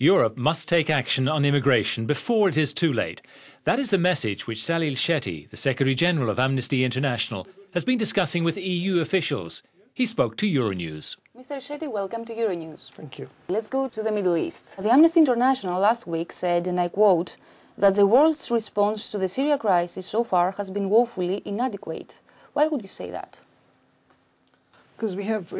Europe must take action on immigration before it is too late. That is the message which Salil Shetty, the Secretary General of Amnesty International, has been discussing with EU officials. He spoke to Euronews. Mr. Shetty, welcome to Euronews. Thank you. Let's go to the Middle East. The Amnesty International last week said, and I quote, that the world's response to the Syria crisis so far has been woefully inadequate. Why would you say that? Because we have,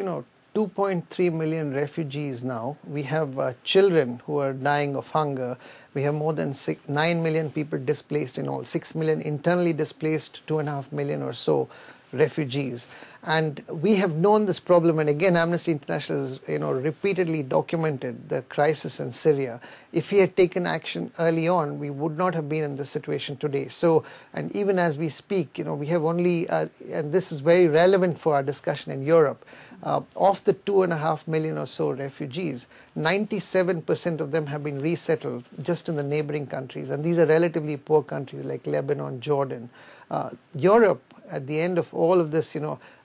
2.3 million refugees now. We have children who are dying of hunger. We have more than 9 million people displaced in all, 6 million internally displaced, 2.5 million or so refugees. And we have known this problem, and again Amnesty International has repeatedly documented the crisis in Syria. If we had taken action early on, we would not have been in this situation today. So, and even as we speak, we have only, and this is very relevant for our discussion in Europe, of the 2.5 million or so refugees, 97% of them have been resettled just in the neighbouring countries, and these are relatively poor countries like Lebanon, Jordan. Europe, at the end of all of this,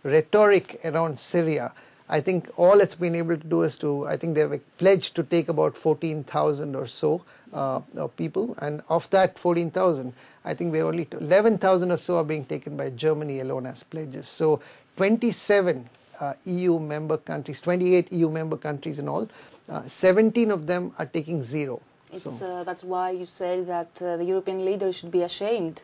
rhetoric around Syria, I think all it's been able to do is I think they've pledged to take about 14,000 or so people, and of that 14,000, I think we're only 11,000 or so are being taken by Germany alone as pledges. So 27 EU member countries, 28 EU member countries in all, 17 of them are taking zero. That's why you say that the European leaders should be ashamed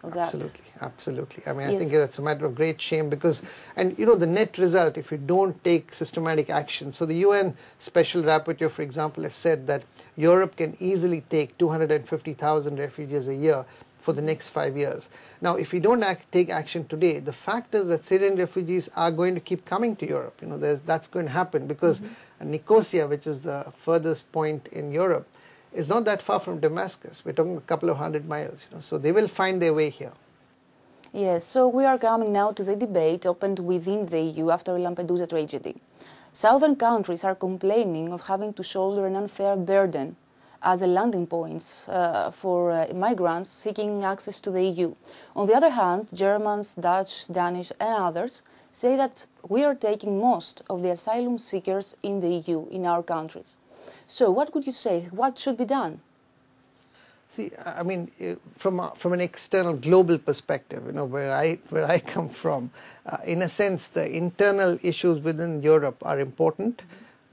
of that. Absolutely. I mean, yes. I think that's a matter of great shame because, and the net result, if you don't take systematic action, so the UN Special Rapporteur, for example, has said that Europe can easily take 250,000 refugees a year for the next 5 years. Now, if we don't take action today, the fact is that Syrian refugees are going to keep coming to Europe. That's going to happen because Nicosia, which is the furthest point in Europe, is not that far from Damascus. We're talking a couple of 100 miles, so they will find their way here. Yes, so we are coming now to the debate opened within the EU after Lampedusa tragedy. Southern countries are complaining of having to shoulder an unfair burden as a landing points for migrants seeking access to the EU. On the other hand, Germans, Dutch, Danish and others say that we are taking most of the asylum seekers in the EU, in our countries. So what would you say? What should be done? See, I mean, from an external global perspective, where I come from, in a sense, the internal issues within Europe are important.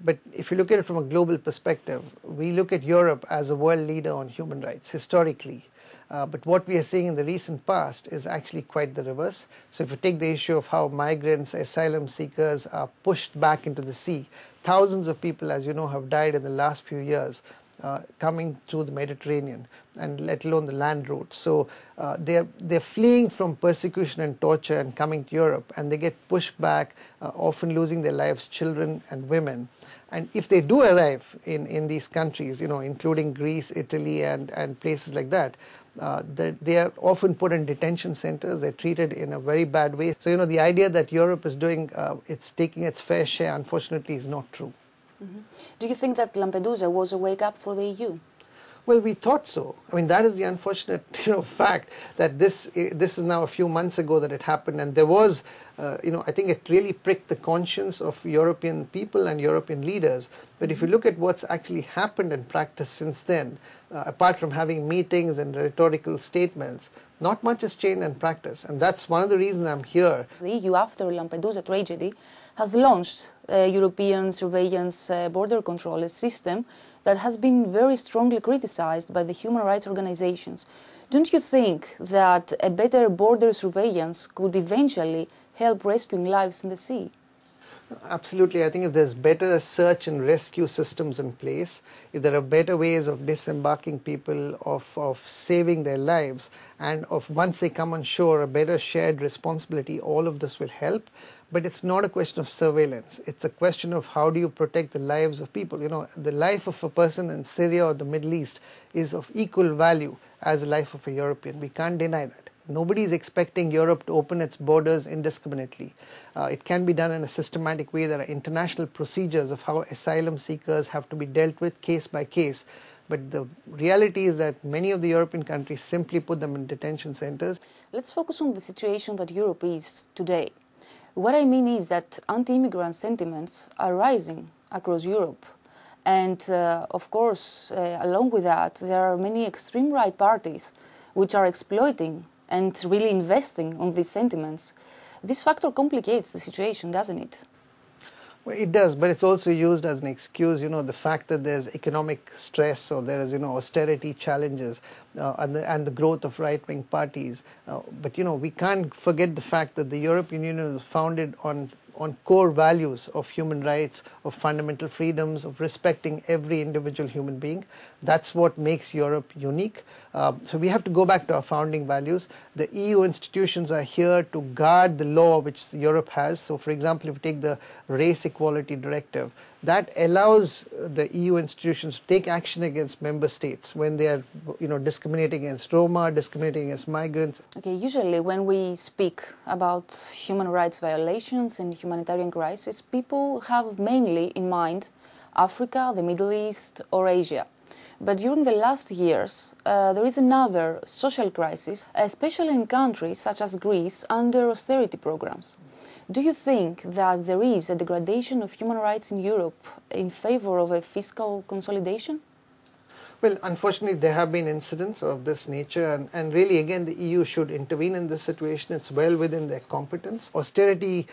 But if you look at it from a global perspective, we look at Europe as a world leader on human rights, historically. But what we are seeing in the recent past is actually quite the reverse. So if you take the issue of how migrants, asylum seekers are pushed back into the sea, thousands of people, as you know, have died in the last few years coming through the Mediterranean, and let alone the land route. So they're fleeing from persecution and torture and coming to Europe, and they get pushed back, often losing their lives, children and women. And if they do arrive in these countries, including Greece, Italy and places like that, they are often put in detention centers. They're treated in a very bad way. So, the idea that Europe is doing, it's taking its fair share, unfortunately, is not true. Do you think that Lampedusa was a wake-up for the EU? Well, we thought so. I mean, that is the unfortunate fact that this is now a few months ago that it happened, and there was, I think it really pricked the conscience of European people and European leaders. But if you look at what's actually happened in practice since then, apart from having meetings and rhetorical statements, not much has changed in practice, and that's one of the reasons I'm here. The EU, after Lampedusa tragedy, has launched a European surveillance border control system that has been very strongly criticized by the human rights organizations. Don't you think that a better border surveillance could eventually help rescuing lives in the sea? Absolutely. I think if there's better search and rescue systems in place, if there are better ways of disembarking people, of saving their lives, and of once they come on shore, a better shared responsibility, all of this will help. But it's not a question of surveillance. It's a question of how do you protect the lives of people. The life of a person in Syria or the Middle East is of equal value as the life of a European. We can't deny that. Nobody is expecting Europe to open its borders indiscriminately. It can be done in a systematic way. There are international procedures of how asylum seekers have to be dealt with case by case. But the reality is that many of the European countries simply put them in detention centers. Let's focus on the situation that Europe is today. What I mean is that anti-immigrant sentiments are rising across Europe. And of course, along with that, there are many extreme right parties which are exploiting and really investing on these sentiments. This factor complicates the situation, doesn't it? Well, it does, but it's also used as an excuse, the fact that there's economic stress or there is, austerity challenges and the growth of right-wing parties. But, we can't forget the fact that the European Union was founded on core values of human rights, of fundamental freedoms, of respecting every individual human being. That's what makes Europe unique. So we have to go back to our founding values. The EU institutions are here to guard the law which Europe has. So for example, if you take the Race Equality Directive, that allows the EU institutions to take action against member states when they are, discriminating against Roma, discriminating against migrants. Okay, usually when we speak about human rights violations and humanitarian crisis, people have mainly in mind Africa, the Middle East or Asia. But during the last years, there is another social crisis, especially in countries such as Greece under austerity programs. Do you think that there is a degradation of human rights in Europe in favor of a fiscal consolidation? Well, unfortunately, there have been incidents of this nature, and really, again, the EU should intervene in this situation. It's well within their competence. Austerity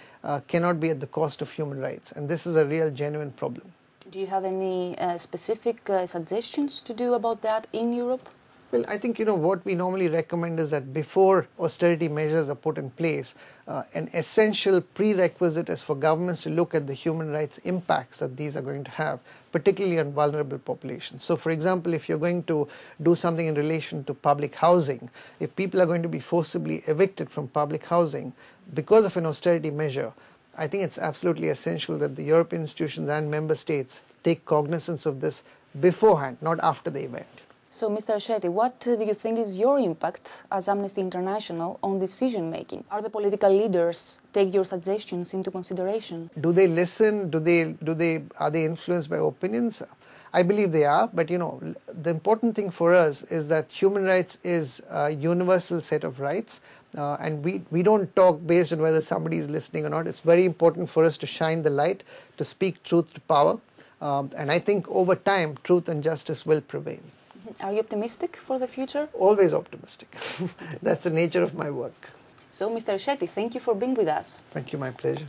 cannot be at the cost of human rights, and this is a real, genuine problem. Do you have any specific suggestions to do about that in Europe? Well, I think, what we normally recommend is that before austerity measures are put in place, an essential prerequisite is for governments to look at the human rights impacts that these are going to have, particularly on vulnerable populations. So, for example, if you're going to do something in relation to public housing, if people are going to be forcibly evicted from public housing because of an austerity measure, I think it's absolutely essential that the European institutions and member states take cognizance of this beforehand, not after the event. So, Mr. Shetty, what do you think is your impact as Amnesty International on decision-making? Are the political leaders take your suggestions into consideration? Do they listen? Are they influenced by opinions? I believe they are, but the important thing for us is that human rights is a universal set of rights, and we don't talk based on whether somebody is listening or not. It's very important for us to shine the light, to speak truth to power, and I think over time, truth and justice will prevail. Are you optimistic for the future? Always optimistic. That's the nature of my work. So, Mr. Shetty, thank you for being with us. Thank you, my pleasure.